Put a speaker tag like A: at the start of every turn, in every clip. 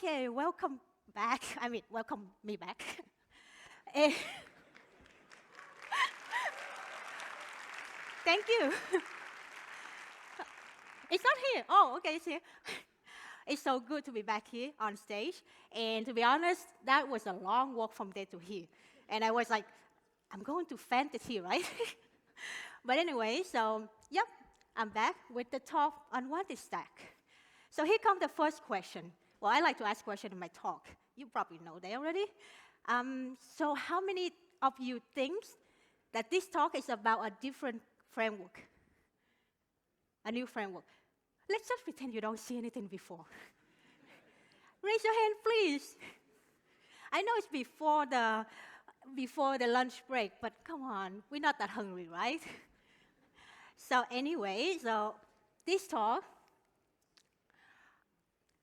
A: Okay, welcome back. I mean, welcome me back. Eh, Thank you. It's not here. Oh, okay, it's here. It's so good to be back here on stage. And to be honest, that was a long walk from there to here. And I was like, I'm going to faint it here, right? But anyway, so, yep, I'm back with the top unwanted stack. So here comes the first question. Well, I like to ask questions in my talk. You probably know that already. So how many of you think that this talk is about a different framework? A new framework. Let's just pretend you don't see anything before. Raise your hand, please. I know it's before the lunch break, but come on, we're not that hungry, right? So anyway, so this talk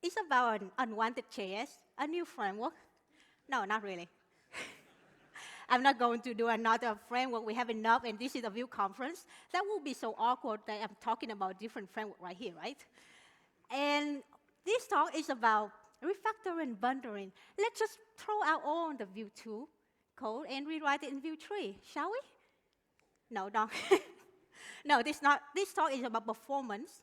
A: is about an unwanted JS, a new framework. No, not really. I'm not going to do another framework. We have enough, and this is a Vue conference. That will be so awkward that I'm talking about different framework right here, right? And this talk is about refactoring and bundling. Let's just throw out all the Vue 2 code and rewrite it in Vue 3, shall we? No, don't. No, this talk is about performance,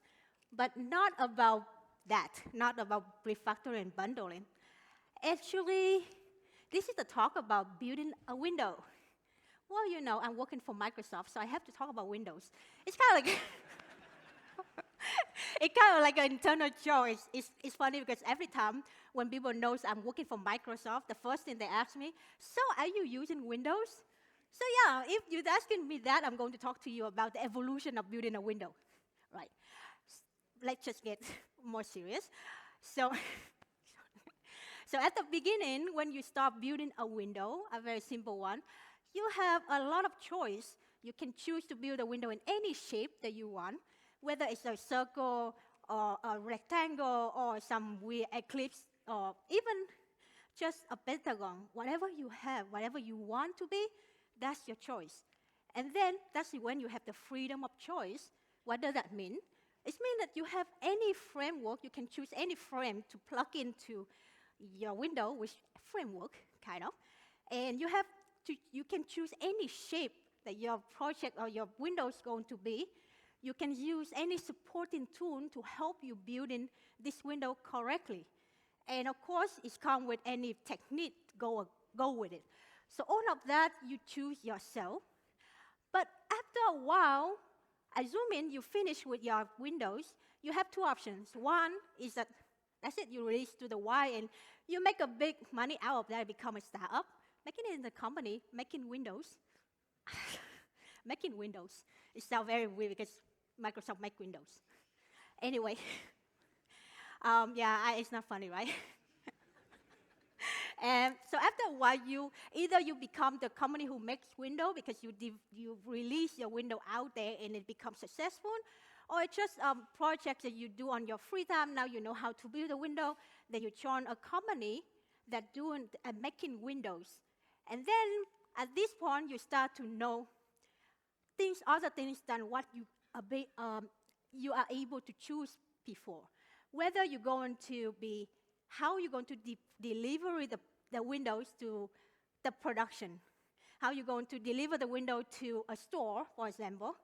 A: but not about that, not about refactoring and bundling. Actually, this is a talk about building a window. Well, you know, I'm working for Microsoft, so I have to talk about Windows. It's kind of like it's kind of like an internal joke. It's funny because every time when people knows I'm working for Microsoft, the first thing they ask me, so are you using Windows? So yeah, if you're asking me that, I'm going to talk to you about the evolution of building a window. Right. Let's just get more serious. So So at the beginning, when you start building a window, a very simple one, you have a lot of choice. You can choose to build a window in any shape that you want, whether it's a circle or a rectangle or some weird ellipse or even just a pentagon. Whatever you have, whatever you want to be, that's your choice. And then that's when you have the freedom of choice. What does that mean? It means that you have any framework, you can choose any frame to plug into your window, which framework, kind of, and you can choose any shape that your project or your window is going to be. You can use any supporting tool to help you build in this window correctly. And of course, it comes with any technique to go with it. So all of that, you choose yourself. But after a while, assuming you finish with your windows, you have two options. One is that that's it, you release to the Y, and you make a big money out of that, become a startup, making it in the company, making Windows. Making Windows. It sounds very weird because Microsoft make Windows. Anyway, it's not funny, right? And so after a while, either you become the company who makes Windows because you release your window out there and it becomes successful, or it's just a project that you do on your free time. Now you know how to build a window. Then you join a company that making Windows. And then at this point, you start to know other things than what you are able to choose before. Whether you're going to be, how you're going to deliver the windows to the production. How you're going to deliver the window to a store, for example.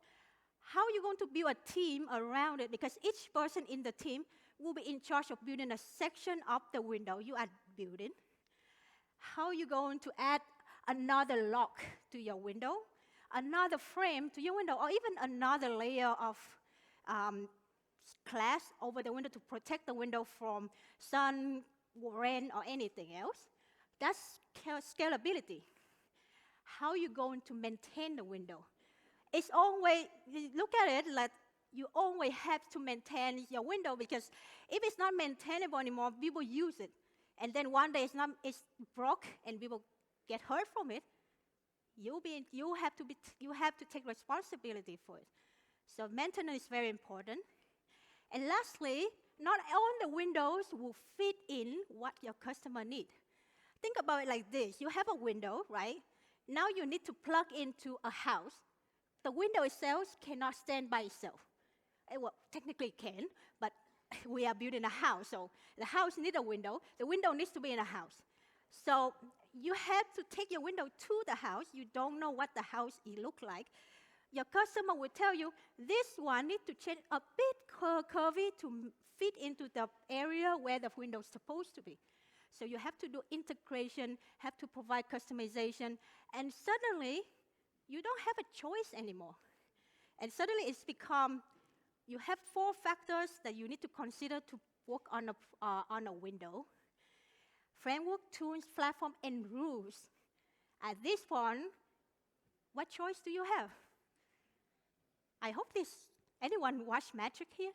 A: How you're going to build a team around it, because each person in the team will be in charge of building a section of the window you are building. How you're going to add another lock to your window, another frame to your window, or even another layer of glass over the window to protect the window from sun, rain, or anything else. That's scalability. How you're going to maintain the window. It's always, look at it like you always have to maintain your window, because if it's not maintainable anymore, people use it. And then one day it's broke and people get hurt from it. You have to take responsibility for it. So maintenance is very important. And lastly, not all the windows will fit in what your customer needs. Think about it like this. You have a window, right? Now you need to plug into a house. The window itself cannot stand by itself. Well, technically it can, but we are building a house, so the house needs a window. The window needs to be in a house. So you have to take your window to the house. You don't know what the house look like. Your customer will tell you, this one needs to change a bit curvy to fit into the area where the window is supposed to be. So you have to do integration, have to provide customization, and suddenly you don't have a choice anymore. And suddenly it's become, you have 4 factors that you need to consider to work on a window. Framework, tools, platform, and rules. At this point, what choice do you have? I hope anyone watch Magic here?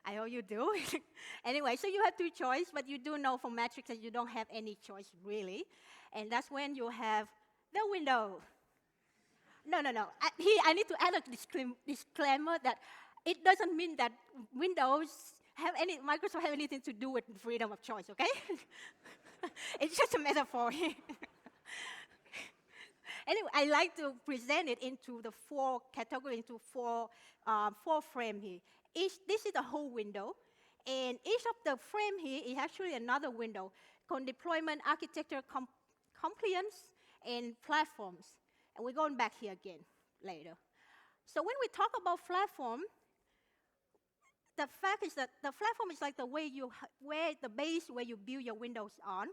A: I hope you do. Anyway, so you have 2 choices, but you do know from Magic that you don't have any choice really. And that's when you have the window. No. I need to add a disclaimer that it doesn't mean that Microsoft have anything to do with freedom of choice, okay? It's just a metaphor. Anyway, I like to present it into the 4 categories, into 4 frames here. This is the whole window, and each of the frame here is actually another window called deployment, architecture, compliance, and platforms. And we're going back here again later. So when we talk about platform, the fact is that the platform is like the the base where you build your windows on.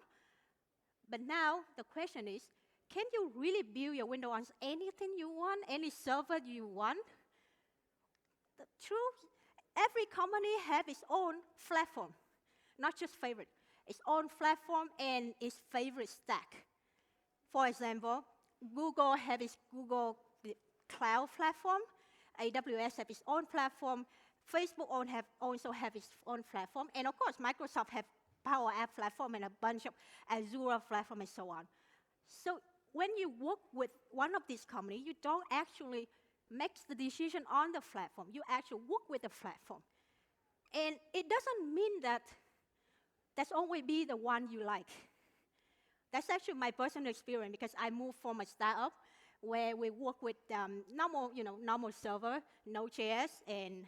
A: But now the question is, can you really build your window on anything you want, any server you want? The truth, every company has its own platform, not just favorite. Its own platform and its favorite stack. For example, Google has its Google Cloud platform. AWS has its own platform. Facebook also have its own platform. And of course, Microsoft have Power App platform and a bunch of Azure platform and so on. So when you work with one of these companies, you don't actually make the decision on the platform. You actually work with the platform. And it doesn't mean that that's always be the one you like. That's actually my personal experience because I moved from a startup where we work with normal server, Node.js, and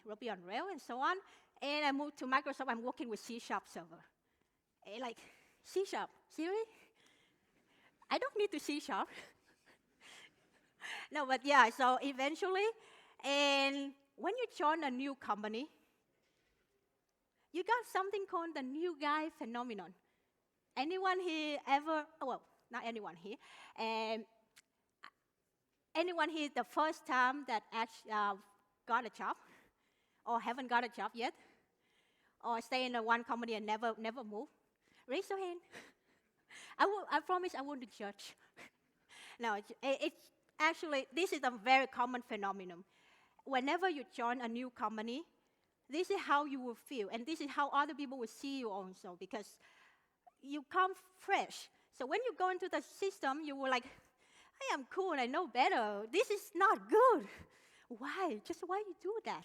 A: Ruby on Rails, and so on. And I moved to Microsoft. I'm working with C# server. And like, C#, seriously? I don't need to C#. No, but yeah, so eventually, and when you join a new company, you got something called the new guy phenomenon. Anyone here ever, well, not anyone here, anyone here the first time that actually got a job, or haven't got a job yet, or stay in one company and never move? Raise your hand. I promise I won't judge. No, it's actually, this is a very common phenomenon. Whenever you join a new company, this is how you will feel, and this is how other people will see you also, because you come fresh. So when you go into the system, you will like, I am cool and I know better. This is not good. Why? Just why you do that?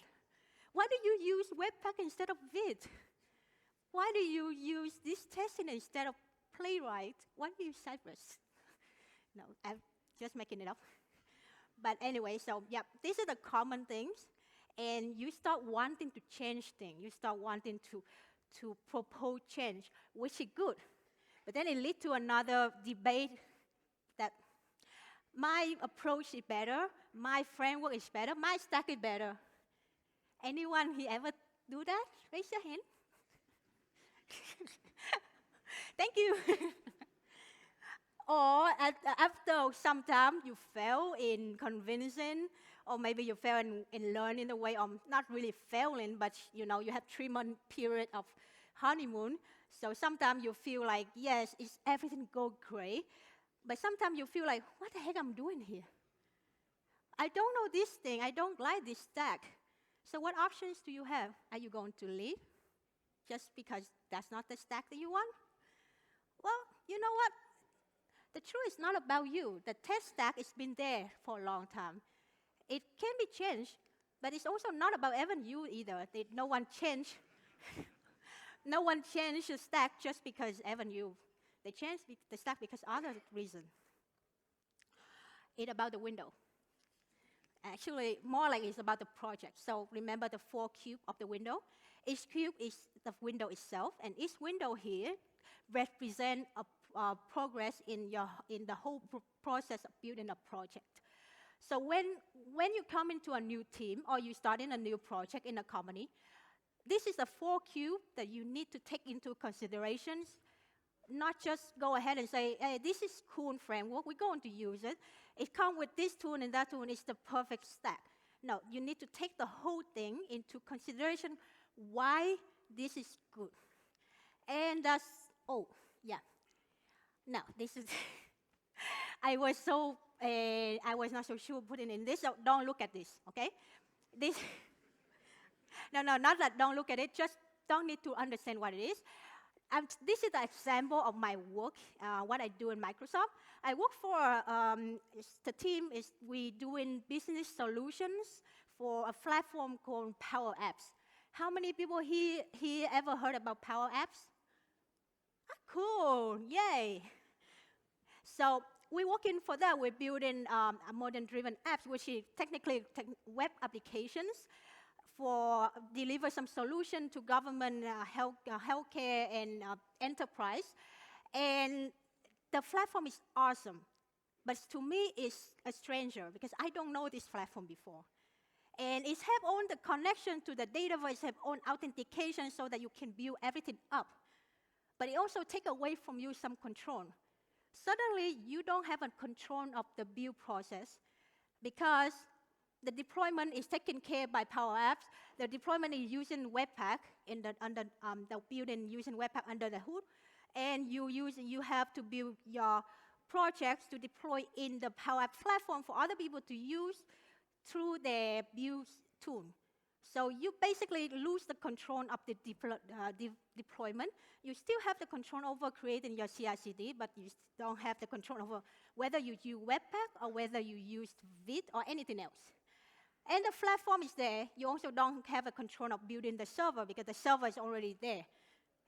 A: Why do you use Webpack instead of Vite? Why do you use this testing instead of Playwright? Why do you use Cypress? No, I'm just making it up. But anyway, so yeah, these are the common things. And you start wanting to change things. You start wanting to propose change, which is good. But then it leads to another debate that my approach is better, my framework is better, my stack is better. Anyone here ever do that? Raise your hand. Thank you. Or after some time, you fail in convincing, or maybe you fail in learning the way of not really failing, but you have 3-month period of honeymoon. So sometimes you feel like, yes, everything go great, but sometimes you feel like, what the heck I'm doing here? I don't know this thing. I don't like this stack. So what options do you have? Are you going to leave just because that's not the stack that you want? Well, you know what? The truth is not about you. The tech stack has been there for a long time. It can be changed, but it's also not about even you either. No one changed. No one changed the stack just because even you. They changed the stack because other reason. It's about the window. Actually, more like it's about the project. So remember the 4 cubes of the window? Each cube is the window itself, and each window here represents a progress in the whole process of building a project. So when you come into a new team or you start in a new project in a company, this is the 4 cube that you need to take into considerations. Not just go ahead and say, hey, this is cool framework, we're going to use it. It comes with this tool and that tool, and it's the perfect stack. No, you need to take the whole thing into consideration why this is good. And that's, oh, yeah. Now, this is, I was not so sure putting in this, so don't look at this, okay? This, no, not that don't look at it, just don't need to understand what it is. This is the example of my work, what I do in Microsoft. I work for, the team is we doing business solutions for a platform called Power Apps. How many people here ever heard about Power Apps? Ah, cool, yay. So we're working for that. We're building modern-driven apps, which is technically web applications for deliver some solution to government, healthcare, and enterprise. And the platform is awesome. But to me, it's a stranger because I don't know this platform before. And it have all the connection to the database, have own authentication so that you can build everything up. But it also take away from you some control. Suddenly, you don't have a control of the build process because the deployment is taken care by Power Apps. The deployment is using Webpack the building using Webpack under the hood, and you have to build your projects to deploy in the Power Apps platform for other people to use through their build tool. So you basically lose the control of the deployment. You still have the control over creating your CI/CD, but you don't have the control over whether you use Webpack or whether you use Vite or anything else. And the platform is there. You also don't have a control of building the server because the server is already there.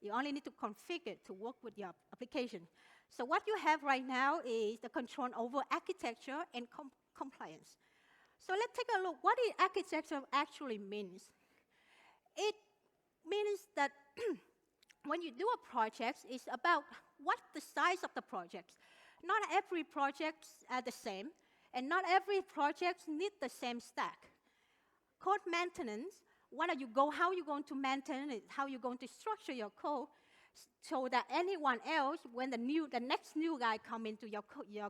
A: You only need to configure it to work with your application. So what you have right now is the control over architecture and compliance. So let's take a look. What architecture actually means? It means that when you do a project, it's about what the size of the project. Not every project are the same. And not every project needs the same stack. Code maintenance, how you're going to maintain it, how you're going to structure your code, so that anyone else, when the next new guy come into your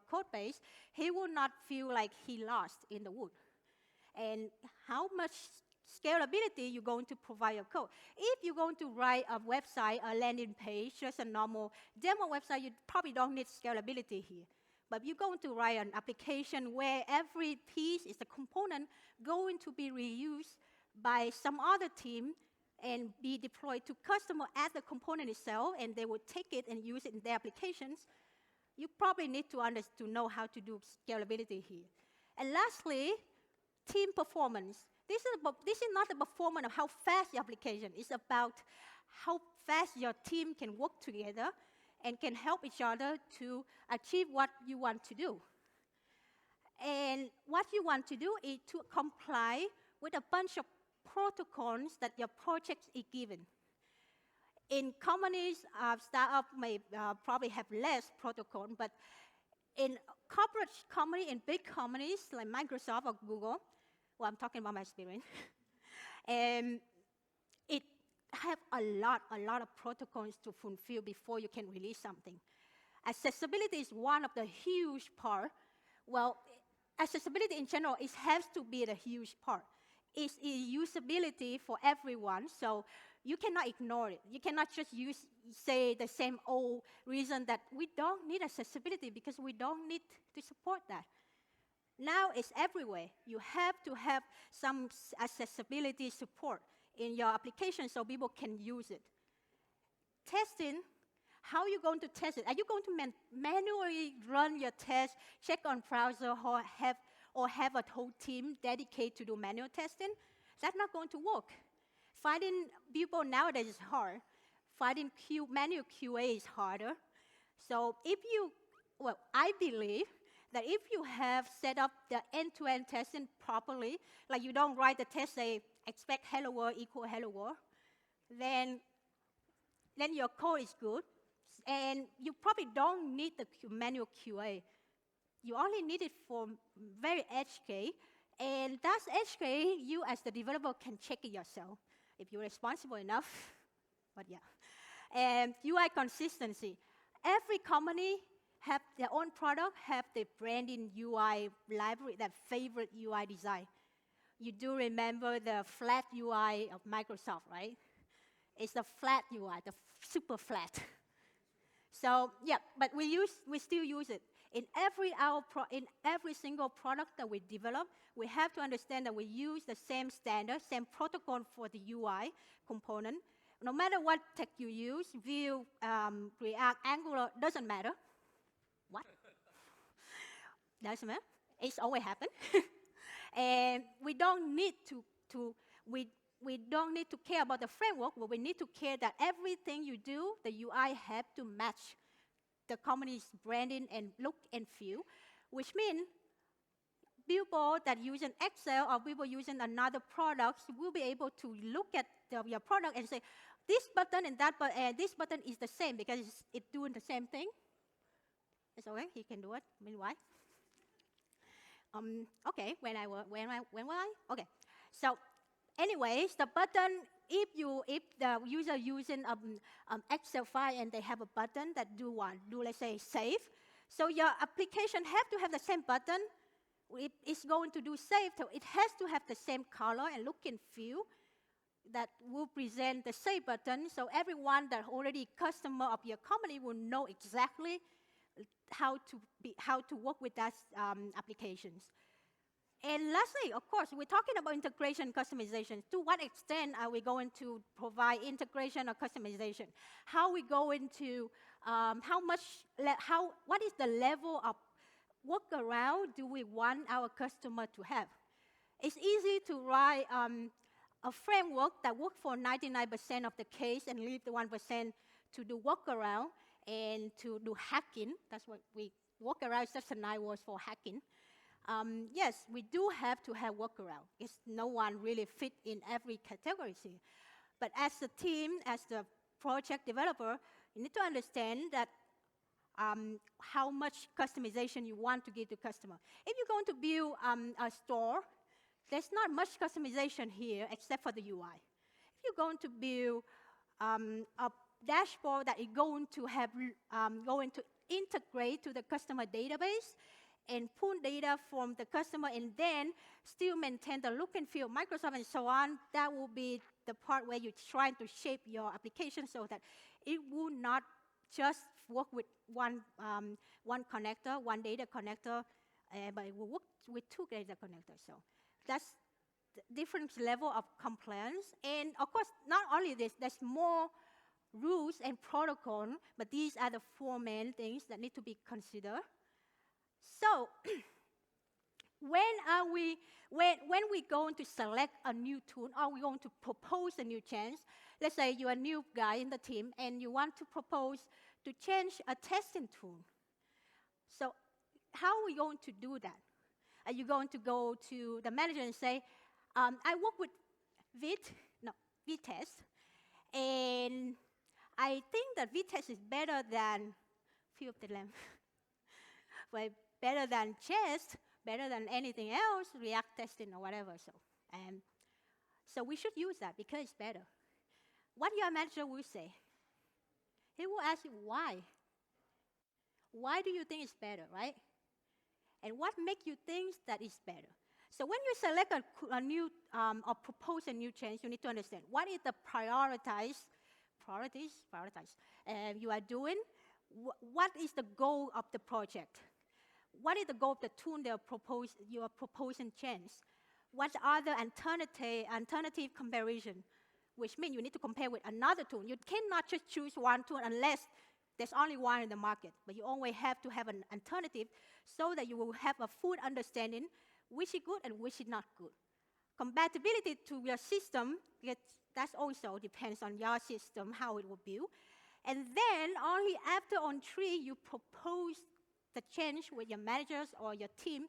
A: code base, he will not feel like he lost in the wood. And how much scalability you're going to provide your code. If you're going to write a website, a landing page, just a normal demo website, you probably don't need scalability here. But you're going to write an application where every piece is a component going to be reused by some other team and be deployed to customer as the component itself, and they will take it and use it in their applications. You probably need to know how to do scalability here. And lastly, team performance. This is not the performance of how fast your application is. It's about how fast your team can work together and can help each other to achieve what you want to do. And what you want to do is to comply with a bunch of protocols that your project is given. In companies, startups may probably have less protocol, but in corporate companies, in big companies like Microsoft or Google, well, I'm talking about my experience, it have a lot of protocols to fulfill before you can release something. Accessibility is one of the huge part. Well, accessibility in general, it has to be the huge part. It's usability for everyone, so you cannot ignore it. You cannot just say the same old reason that we don't need accessibility because we don't need to support that. Now it's everywhere. You have to have some accessibility support in your application so people can use it. Testing, how are you going to test it? Are you going to manually run your test, check on browser, or have a whole team dedicated to do manual testing? That's not going to work. Finding people nowadays is hard. Finding manual QA is harder. So I believe that if you have set up the end-to-end testing properly, like you don't write the test, say, expect hello world equal hello world, then your code is good. And you probably don't need the manual QA. You only need it for very edge case. And that edge case, you as the developer can check it yourself if you're responsible enough. But yeah. And UI consistency. Every company have their own product, have their branding UI library, their favorite UI design. You do remember the flat UI of Microsoft, right? It's the flat UI, the super flat. So yeah, but we still use it. In every single product that we develop, we have to understand that we use the same standard, same protocol for the UI component. No matter what tech you use, Vue, React, Angular, doesn't matter. What? Doesn't matter. It's always happened. And we don't need we don't need to care about the framework, but we need to care that everything you do, the UI have to match the company's branding and look and feel, which means people that using Excel or people using another product will be able to look at your product and say, this button and that button, this button is the same because it's doing the same thing. It's okay, he can do it. Meanwhile, okay, when will I? Okay, so anyways, the button, if the user using Excel file and they have a button that do let's say save, so your application have to have the same button. It's going to do save, so it has to have the same color and look and feel that will present the save button, so everyone that already customer of your company will know exactly how to work with that applications. And lastly, of course, we're talking about integration customization. To what extent are we going to provide integration or customization? How are we going to, what is the level of workaround do we want our customer to have? It's easy to write a framework that works for 99% of the case and leave the 1% to do workaround and to do hacking. That's what workaround is just a nice word for hacking. Yes, we do have to have workaround. It's no one really fit in every category here. But as a team, as the project developer, you need to understand that how much customization you want to give to customer. If you're going to build a store, there's not much customization here except for the UI. If you're going to build a dashboard that is going to integrate to the customer database and pull data from the customer and then still maintain the look and feel of Microsoft and so on, that will be the part where you're trying to shape your application so that it will not just work with one connector, one data connector, but it will work with two data connectors. So that's the different level of compliance. And of course, not only this, there's more rules and protocol, but these are the four main things that need to be considered. So when we going to select a new tool or we're going to propose a new change, let's say you're a new guy in the team and you want to propose to change a testing tool. So how are we going to do that? Are you going to go to the manager and say, I work with Vite, and I think that Vite is better than few of them. Well, better than JS, better than anything else, React testing or whatever. So we should use that because it's better. What your manager will say? He will ask you why. Why do you think it's better, right? And what makes you think that it's better? So when you select a new or propose a new change, you need to understand what is the priorities you are doing. What is the goal of the project? What is the goal of the tool you are proposing change? What are the alternative comparison? Which means you need to compare with another tool. You cannot just choose one tool unless there's only one in the market. But you always have to have an alternative so that you will have a full understanding which is good and which is not good. Compatibility to your system, that also depends on your system, how it will build. And then only after on tree, you propose the change with your managers or your team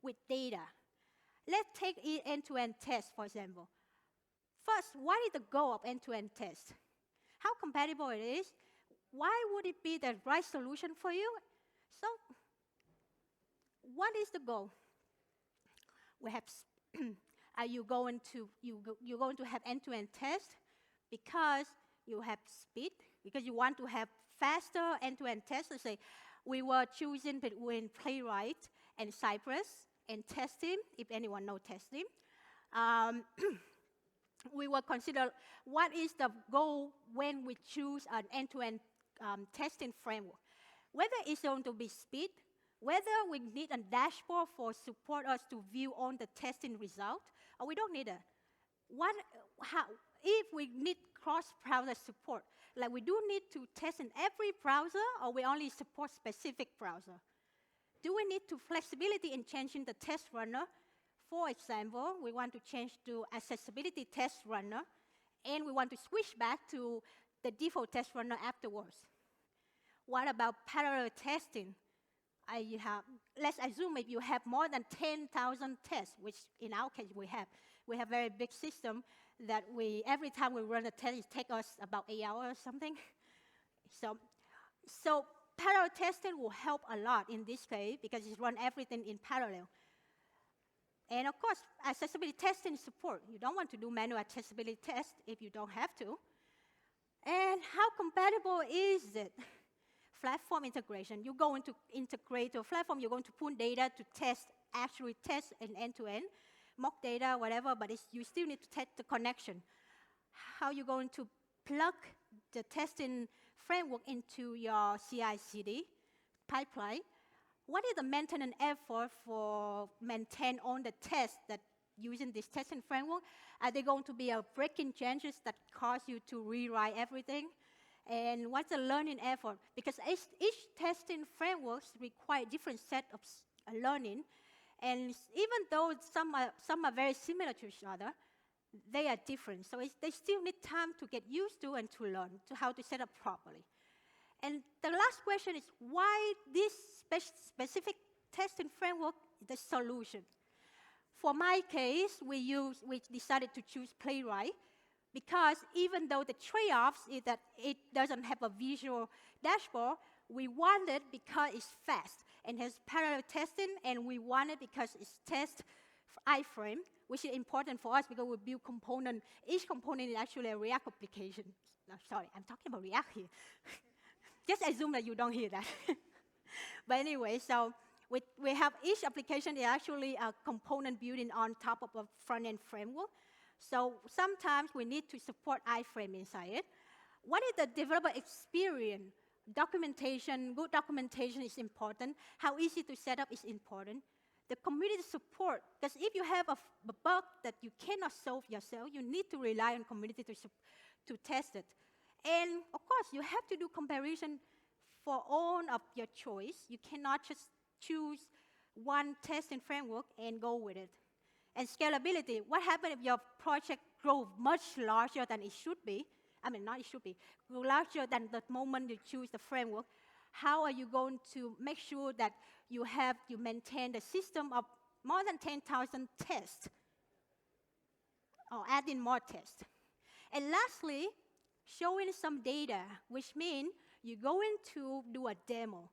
A: with data. Let's take an end-to-end test, for example. First, what is the goal of end-to-end test? How compatible it is? Why would it be the right solution for you? So, what is the goal? We have, are you going to you're going to have end-to-end test because you have speed, because you want to have faster end-to-end tests? Let's say we were choosing between Playwright and Cypress and Testing, if anyone knows Testing. We will consider what is the goal when we choose an end-to-end testing framework. Whether it's going to be speed, whether we need a dashboard for support us to view on the testing result, or we don't need it. If we need cross-browser support, like we do need to test in every browser, or we only support specific browser? Do we need to flexibility in changing the test runner? For example, we want to change to accessibility test runner, and we want to switch back to the default test runner afterwards. What about parallel testing? Let's assume if you have more than 10,000 tests, which in our case we have. We have a very big system that every time we run a test, it takes us about 8 hours or something. So parallel testing will help a lot in this case because it runs everything in parallel. And of course, accessibility testing support. You don't want to do manual accessibility tests if you don't have to. And how compatible is it? Platform integration. You're going to integrate a platform. You're going to pull data to actually test an end-to-end, mock data, whatever, but you still need to test the connection. How you're going to plug the testing framework into your CI/CD pipeline. What is the maintenance effort for maintain on the tests that using this testing framework? Are they going to be breaking changes that cause you to rewrite everything? And what's the learning effort? Because each testing frameworks require different set of learning, and even though some are very similar to each other, they are different. So they still need time to get used to and to learn to how to set up properly. And the last question is why this specific testing framework is the solution. For my case, we decided to choose Playwright because even though the trade-offs is that it doesn't have a visual dashboard, we want it because it's fast and has parallel testing, and we want it because it's test iframe, which is important for us because we build component. Each component is actually a React application. No, sorry, I'm talking about React here. Just assume that you don't hear that. But anyway, so we have each application is actually a component building on top of a front-end framework. So sometimes we need to support iframe inside it. What is the developer experience? Documentation, good documentation is important. How easy to set up is important. The community support, because if you have a bug that you cannot solve yourself, you need to rely on community to test it. And of course, you have to do comparison for all of your choice. You cannot just choose one testing framework and go with it. And scalability, what happens if your project grows much larger than it should be? I mean, not it should be, larger than the moment you choose the framework. How are you going to make sure that you maintain the system of more than 10,000 tests or adding more tests? And lastly, showing some data, which means you're going to do a demo.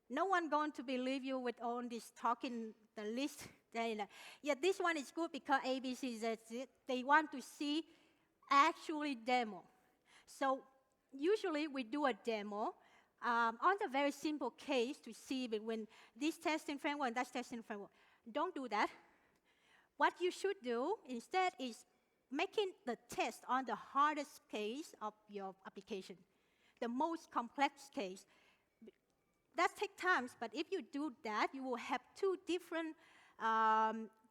A: No one going to believe you with all this talking, the list. Yeah, this one is good because ABC, that's it. They want to see actually demo. So usually we do a demo on a very simple case to see between this testing framework and that testing framework. Don't do that. What you should do instead is making the test on the hardest case of your application, the most complex case. That takes time, but if you do that, you will have two different,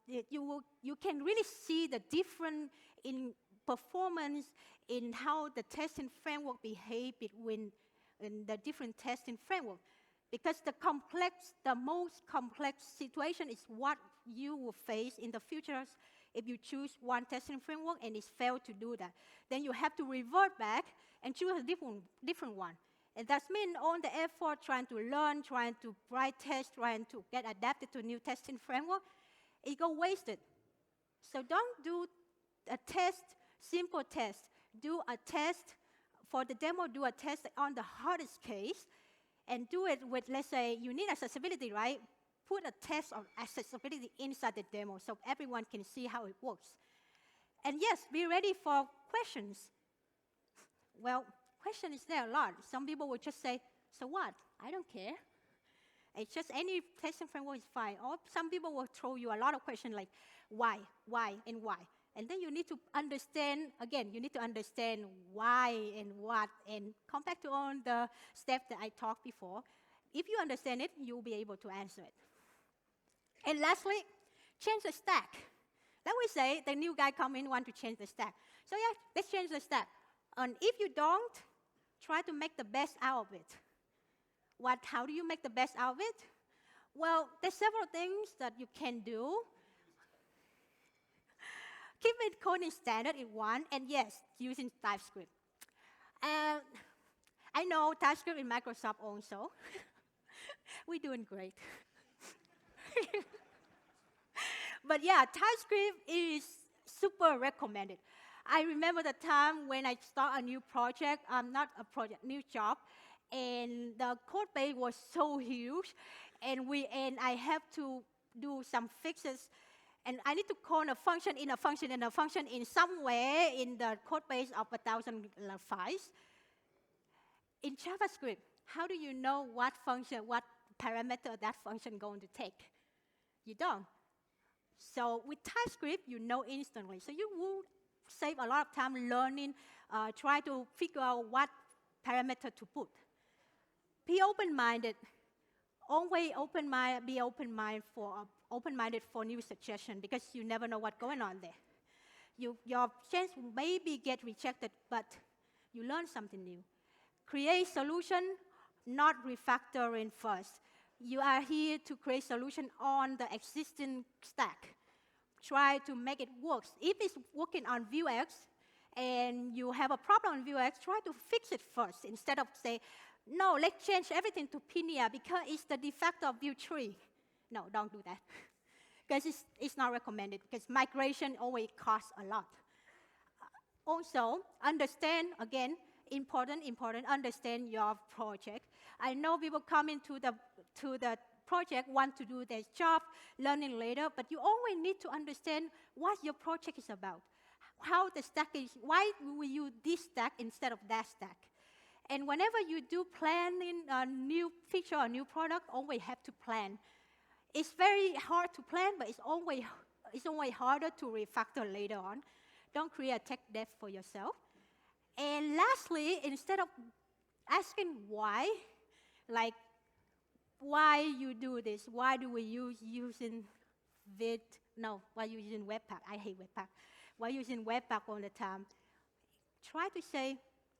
A: you can really see the difference in performance in how the testing framework behaves between the different testing framework. Because the most complex situation is what you will face in the future if you choose one testing framework and it's failed to do that. Then you have to revert back and choose a different one. And that means all the effort trying to learn, trying to write tests, trying to get adapted to new testing framework, it go wasted. So don't do a test, simple test. Do a test for the demo, do a test on the hardest case, and do it with, let's say, you need accessibility, right? Put a test of accessibility inside the demo so everyone can see how it works. And yes, be ready for questions. Well, question is there a lot. Some people will just say, so what? I don't care. It's just any testing framework is fine. Or some people will throw you a lot of questions like, why, and why. And then you need to understand, again, you need to understand why and what, and come back to all the steps that I talked before. If you understand it, you'll be able to answer it. And lastly, change the stack. Let me say the new guy come in, want to change the stack. So yeah, let's change the stack. And if you don't, try to make the best out of it. How do you make the best out of it? Well, there's several things that you can do. Keep it coding standard in one, and yes, using TypeScript. I know TypeScript in Microsoft also. We're doing great. But yeah, TypeScript is super recommended. I remember the time when I start a new project, new job, and the code base was so huge, and I have to do some fixes, and I need to call a function in a function in a function in some way in the code base of 1,000 files. In JavaScript, how do you know what function, what parameter that function going to take? You don't. So with TypeScript, you know instantly. So you will save a lot of time learning, try to figure out what parameter to put. Be open-minded. Always be open-minded for new suggestions because you never know what's going on there. Your chance maybe get rejected, but you learn something new. Create solution, not refactoring first. You are here to create solution on the existing stack. Try to make it work. If it's working on Vuex and you have a problem on Vuex, try to fix it first instead of say, no, let's change everything to Pinia because it's the defect of Vue 3. No, don't do that. Because it's not recommended because migration always costs a lot. Also, understand, again, important, understand your project. I know people come into the project, want to do their job, learning later, but you always need to understand what your project is about. How the stack is, why will we use this stack instead of that stack? And whenever you do planning a new feature or new product, always have to plan. It's very hard to plan, but it's always harder to refactor later on. Don't create a tech debt for yourself. And lastly, instead of asking why, like why you do this, why do we using Vite? No, why you using Webpack? I hate Webpack. Why using Webpack all the time? Try to say,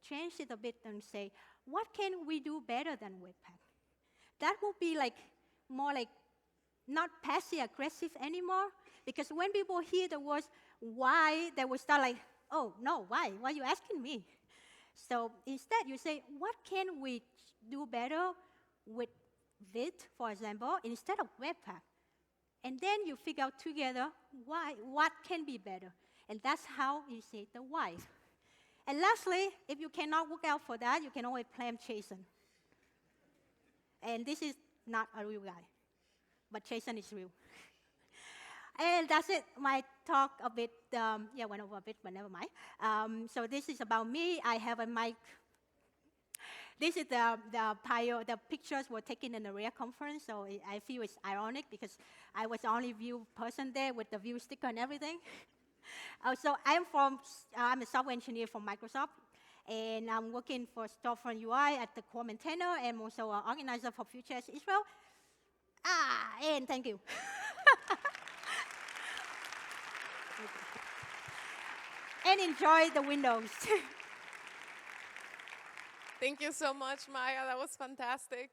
A: change it a bit and say, what can we do better than Webpack? That will be like more like not passive-aggressive anymore, because when people hear the words why, they will start like, oh, no, why? Why are you asking me? So instead, you say, what can we do better with Vite, for example, instead of Webpack? And then you figure out together what can be better. And that's how you say the why. And lastly, if you cannot work out for that, you can always blame Jason. And this is not a real guy, but Jason is real. And that's it. My talk a bit, went over a bit, but never mind. So this is about me. I have a mic. This is the pictures were taken in the React conference, so I feel it's ironic because I was the only Vue person there with the Vue sticker and everything. So I'm a software engineer from Microsoft, and I'm working for Storefront UI at the core maintainer, and also an organizer for Vue.js Israel. And thank you. And enjoy the windows.
B: Thank you so much, Maya. That was fantastic.